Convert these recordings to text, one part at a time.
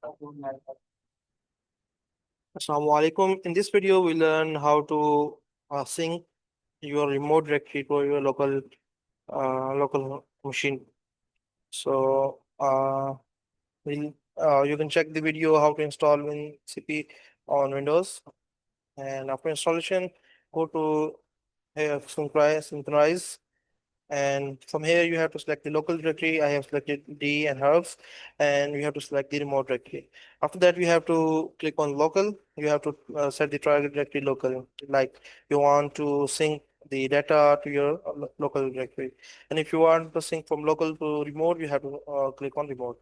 Assalamu alaikum. In this video, we learn how to sync your remote directory to your local machine. So you can check the video how to install WinCP on Windows, and after installation, go to here Synchronize, and from here you have to select the local directory. I have selected D and herbs, and you have to select the remote directory. After that, you have to click on local. You have to set the target directory local, like you want to sync the data to your local directory. And if you want to sync from local to remote, you have to click on remote.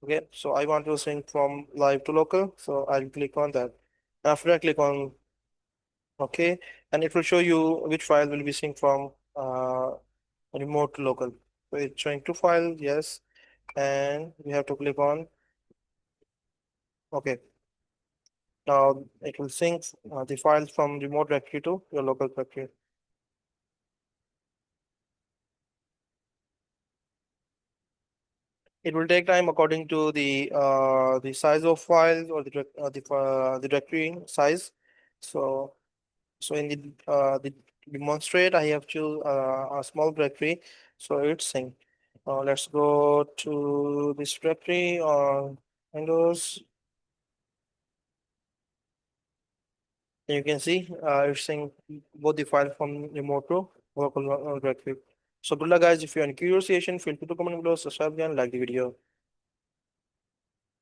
Okay, so I want to sync from live to local, so I'll click on that. After I click on OK, and it will show you which file will be synced from remote to local. So it's showing two files, yes, and we have to click on OK. Now it will sync the files from remote directory to your local directory. It will take time according to the size of files or the directory size. So in the demonstrate, I have choose a small directory, so it's synced. Let's go to this directory on Windows. You can see it's saying both the file from remote to local directory. So good luck guys. If you're in curious, feel free to comment below, subscribe and like the video.